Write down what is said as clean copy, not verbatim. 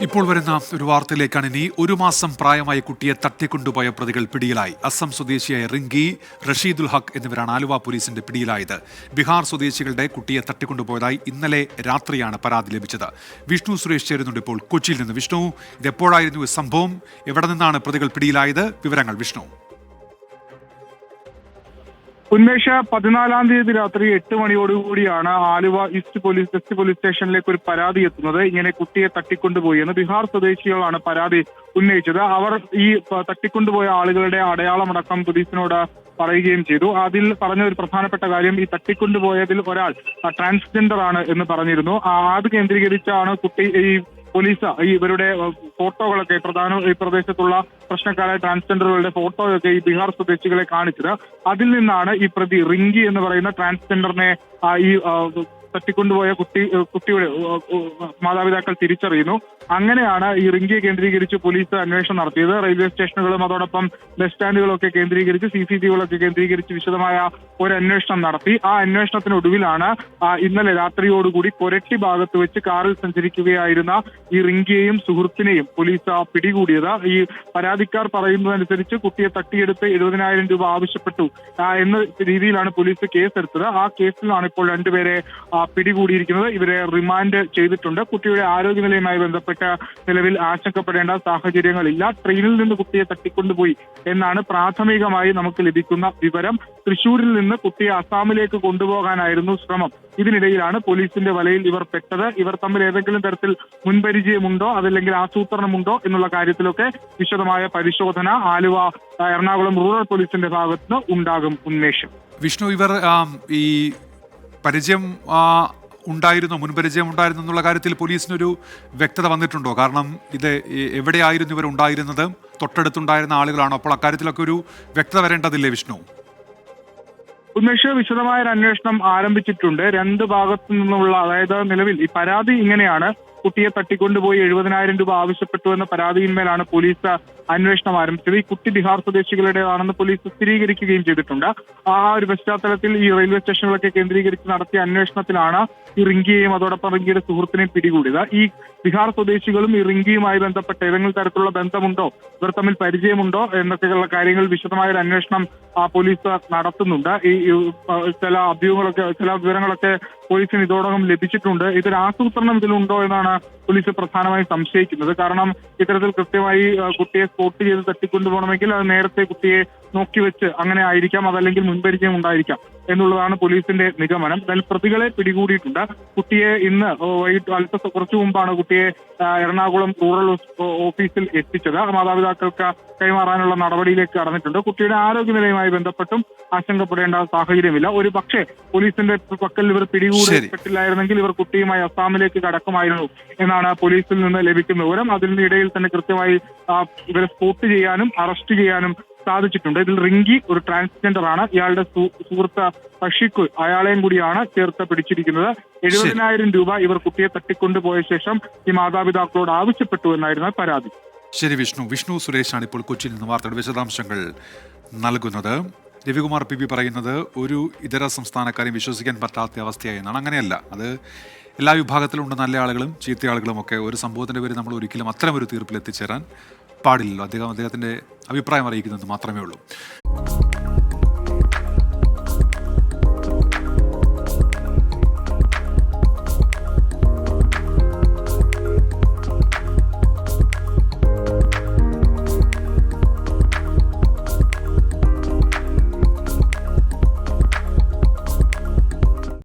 ഇപ്പോൾ വരുന്ന ഒരു വാർത്തയിലേക്കാണ് ഇനി. ഒരു മാസം പ്രായമായ കുട്ടിയെ തട്ടിക്കൊണ്ടുപോയ പ്രതികൾ പിടിയിലായി. അസം സ്വദേശിയായ റിങ്കി, റഷീദുൽ ഹക്ക് എന്നിവരാണ് ആലുവ പോലീസിന്റെ പിടിയിലായത്. ബീഹാർ സ്വദേശികളുടെ കുട്ടിയെ തട്ടിക്കൊണ്ടുപോയതായി ഇന്നലെ രാത്രിയാണ് പരാതി ലഭിച്ചത്. വിഷ്ണു സുരേഷ് ചേരുന്നുണ്ട് ഇപ്പോൾ കൊച്ചിയിൽ നിന്ന്. വിഷ്ണു, ഇതെപ്പോഴായിരുന്നു സംഭവം? എവിടെ നിന്നാണ് പ്രതികൾ പിടിയിലായത്? വിവരങ്ങൾ വിഷ്ണു. ഉന്മേഷ 14-ാം തീയതി രാത്രി 8 മണിയോടുകൂടിയാണ് ആലുവ വെസ്റ്റ് പോലീസ് സ്റ്റേഷനിലേക്ക് ഒരു പരാതി എത്തുന്നത്. ഇങ്ങനെ കുട്ടിയെ തട്ടിക്കൊണ്ടുപോയി എന്ന് ബീഹാർ സ്വദേശികളാണ് പരാതി ഉന്നയിച്ചത്. അവർ ഈ തട്ടിക്കൊണ്ടുപോയ ആളുകളുടെ അടയാളമടക്കം പോലീസിനോട് പറയുകയും ചെയ്തു. അതിൽ പറഞ്ഞ ഒരു പ്രധാനപ്പെട്ട കാര്യം, ഈ തട്ടിക്കൊണ്ടുപോയതിൽ ഒരാൾ ട്രാൻസ്ജെൻഡർ ആണ് എന്ന് പറഞ്ഞിരുന്നു. അത് കേന്ദ്രീകരിച്ചാണ് കുട്ടി പോലീസ് ഇവരുടെ ഫോട്ടോകളൊക്കെ ഈ പ്രദേശത്തുള്ള പ്രശ്നക്കാരായ ട്രാൻസ്ജെൻഡറുകളുടെ ഫോട്ടോയൊക്കെ ഈ ബീഹാർ സ്വദേശികളെ കാണിച്ചത്. അതിൽ നിന്നാണ് ഈ പ്രതി റിങ്കി എന്ന് പറയുന്ന ട്രാൻസ്ജെൻഡറിനെ ഈ തട്ടിക്കൊണ്ടുപോയ കുട്ടിയുടെ മാതാപിതാക്കൾ തിരിച്ചറിയുന്നു. അങ്ങനെയാണ് ഈ റിങ്കിയെ കേന്ദ്രീകരിച്ച് പോലീസ് അന്വേഷണം നടത്തിയത്. റെയിൽവേ സ്റ്റേഷനുകളും അതോടൊപ്പം ബസ് സ്റ്റാൻഡുകളൊക്കെ കേന്ദ്രീകരിച്ച് CCTVകളൊക്കെ കേന്ദ്രീകരിച്ച് വിശദമായ ഒരു അന്വേഷണം നടത്തി. ആ അന്വേഷണത്തിനൊടുവിലാണ് ഇന്നലെ രാത്രിയോടുകൂടി കൊരട്ടി ഭാഗത്ത് വെച്ച് കാറിൽ സഞ്ചരിക്കുകയായിരുന്ന ഈ റിങ്കിയെയും സുഹൃത്തിനെയും പോലീസ് പിടികൂടിയത്. ഈ പരാതിക്കാർ പറയുന്നതനുസരിച്ച് കുട്ടിയെ തട്ടിയെടുത്ത് 70,000 രൂപ ആവശ്യപ്പെട്ടു എന്ന രീതിയിലാണ് പോലീസ് കേസെടുത്തത്. ആ കേസിലാണ് ഇപ്പോൾ രണ്ടുപേരെ പിടികൂടിയിരിക്കുന്നത്. ഇവരെ റിമാൻഡ് ചെയ്തിട്ടുണ്ട്. കുട്ടിയുടെ ആരോഗ്യനിലയുമായി ബന്ധപ്പെട്ട് നിലവിൽ ആശങ്കപ്പെടേണ്ട സാഹചര്യങ്ങളില്ല. ട്രെയിനിൽ നിന്ന് കുട്ടിയെ തട്ടിക്കൊണ്ടുപോയി എന്നാണ് പ്രാഥമികമായി നമുക്ക് ലഭിക്കുന്ന വിവരം. തൃശൂരിൽ നിന്ന് കുട്ടിയെ അസാമിലേക്ക് കൊണ്ടുപോകാനായിരുന്നു ശ്രമം. ഇതിനിടയിലാണ് പോലീസിന്റെ വലയിൽ ഇവർ പെട്ടത്. ഇവർ തമ്മിൽ ഏതെങ്കിലും തരത്തിൽ മുൻപരിചയമുണ്ടോ, അതല്ലെങ്കിൽ ആസൂത്രണമുണ്ടോ എന്നുള്ള കാര്യത്തിലൊക്കെ വിശദമായ പരിശോധന ആലുവ, എറണാകുളം റൂറൽ പോലീസിന്റെ ഭാഗത്തുനിന്ന് ഉണ്ടാകും. ഉന്മേഷം. വിഷ്ണു, ഇവർ ഈ പരിചയം മുൻപരിചയം ഉണ്ടായിരുന്നു എന്നുള്ള കാര്യത്തിൽ പോലീസിനൊരു വ്യക്തത വന്നിട്ടുണ്ടോ? കാരണം ഇത് എവിടെയായിരുന്നു ഇവർ ഉണ്ടായിരുന്നത്? തൊട്ടടുത്തുണ്ടായിരുന്ന ആളുകളാണോ? അപ്പോൾ അക്കാര്യത്തിലൊക്കെ ഒരു വ്യക്തത വരേണ്ടതില്ലേ വിഷ്ണു? ഉന്മേഷ്, വിശദമായ ഒരു അന്വേഷണം ആരംഭിച്ചിട്ടുണ്ട്. രണ്ട് ഭാഗത്തു നിന്നുള്ള, അതായത് നിലവിൽ ഈ പരാതി ഇങ്ങനെയാണ്: കുട്ടിയെ തട്ടിക്കൊണ്ടുപോയി 70,000 രൂപ ആവശ്യപ്പെട്ടു എന്ന പരാതിയിന്മേലാണ് പോലീസ് അന്വേഷണം ആരംഭിച്ചത്. ഈ കുട്ടി ബീഹാർ സ്വദേശികളുടേതാണെന്ന് പോലീസ് സ്ഥിരീകരിക്കുകയും ചെയ്തിട്ടുണ്ട്. ആ ഒരു പശ്ചാത്തലത്തിൽ ഈ റെയിൽവേ സ്റ്റേഷനുകളൊക്കെ കേന്ദ്രീകരിച്ച് നടത്തിയ അന്വേഷണത്തിലാണ് ഈ റിങ്കിയെയും അതോടൊപ്പം റിങ്കിയുടെ സുഹൃത്തിനെയും പിടികൂടിയത്. ഈ ബീഹാർ സ്വദേശികളും ഈ റിങ്കിയുമായി ബന്ധപ്പെട്ട ഏതെങ്കിലും തരത്തിലുള്ള ബന്ധമുണ്ടോ, ഇവർ തമ്മിൽ പരിചയമുണ്ടോ എന്നൊക്കെയുള്ള കാര്യങ്ങൾ വിശദമായ ഒരു അന്വേഷണം പോലീസ് നടത്തുന്നുണ്ട്. ഈ ചില വിവരങ്ങളൊക്കെ പോലീസിന് ഇതോടകം ലഭിച്ചിട്ടുണ്ട്. ഇതൊരു ആസൂത്രണം ഇതിലുണ്ടോ എന്നാണ് പോലീസ് പ്രധാനമായും സംശയിക്കുന്നത്. കാരണം ഇത്തരത്തിൽ കൃത്യമായി കുട്ടിയെ സ്പോട്ട് ചെയ്ത് തട്ടിക്കൊണ്ടുപോകണമെങ്കിൽ അത് നേരത്തെ കുട്ടിയെ നോക്കിവെച്ച് അങ്ങനെ ആയിരിക്കാം, അതല്ലെങ്കിൽ മുൻപരിചയം ഉണ്ടായിരിക്കാം എന്നുള്ളതാണ് പോലീസിന്റെ നിഗമനം. എന്നാൽ പ്രതികളെ പിടികൂടിയിട്ടുണ്ട്. കുട്ടിയെ ഇന്ന് വൈകിട്ട് കുറച്ചു മുമ്പാണ് കുട്ടിയെ എറണാകുളം റൂറൽ ഓഫീസിൽ എത്തിച്ചത്. മാതാപിതാക്കൾക്ക് കൈമാറാനുള്ള നടപടിയിലേക്ക് കടന്നിട്ടുണ്ട്. കുട്ടിയുടെ ആരോഗ്യനിലയുമായി ബന്ധപ്പെട്ടും ആശങ്കപ്പെടേണ്ട സാഹചര്യമില്ല. ഒരു പക്ഷേ പോലീസിന്റെ പക്കൽ ഇവർ പിടികൂടപ്പെട്ടില്ലായിരുന്നെങ്കിൽ ഇവർ കുട്ടിയുമായി അസാമിലേക്ക് കടക്കുമായിരുന്നു എന്നാണ് പോലീസിൽ നിന്ന് ലഭിക്കുന്ന വിവരം. അതിനിടയിൽ തന്നെ കൃത്യമായി ഇവരെ സ്പോട്ട് ചെയ്യാനും അറസ്റ്റ് ചെയ്യാനും സാധിച്ചിട്ടുണ്ട്. ഇതിൽ റിങ്കി ഒരു ട്രാൻസ്ജെൻഡർ ആണ്. ഇയാളുടെ സുഹൃത്ത് റഷീഖ്, അയാളെയും കൂടിയാണ് ചേർത്ത് പിടിച്ചിരിക്കുന്നത്. 70,000 രൂപ ഇവർ കുട്ടിയെ തട്ടിക്കൊണ്ടുപോയ ശേഷം ഈ മാതാപിതാക്കളോട് ആവശ്യപ്പെട്ടു എന്നായിരുന്നു പരാതി. ശരി വിഷ്ണു. വിഷ്ണു സുരേഷാണ് ഇപ്പോൾ കൊച്ചിയിൽ നിന്ന് വാർത്തയുടെ വിശദാംശങ്ങൾ നൽകുന്നത്. രവികുമാർ PB പറയുന്നത് ഒരു ഇതര സംസ്ഥാനക്കാരെയും വിശ്വസിക്കാൻ പറ്റാത്ത അവസ്ഥയായി എന്നാണ്. അങ്ങനെയല്ല, അത് എല്ലാ വിഭാഗത്തിലും ഉണ്ട് നല്ല ആളുകളും ചീത്ത ആളുകളും ഒക്കെ. ഒരു സംഭവത്തിൻ്റെ പേര് നമ്മൾ ഒരിക്കലും അത്തരം ഒരു തീർപ്പിൽ എത്തിച്ചേരാൻ പാടില്ലല്ലോ. അദ്ദേഹത്തിൻ്റെ അഭിപ്രായം അറിയിക്കുന്നത് മാത്രമേ ഉള്ളൂ.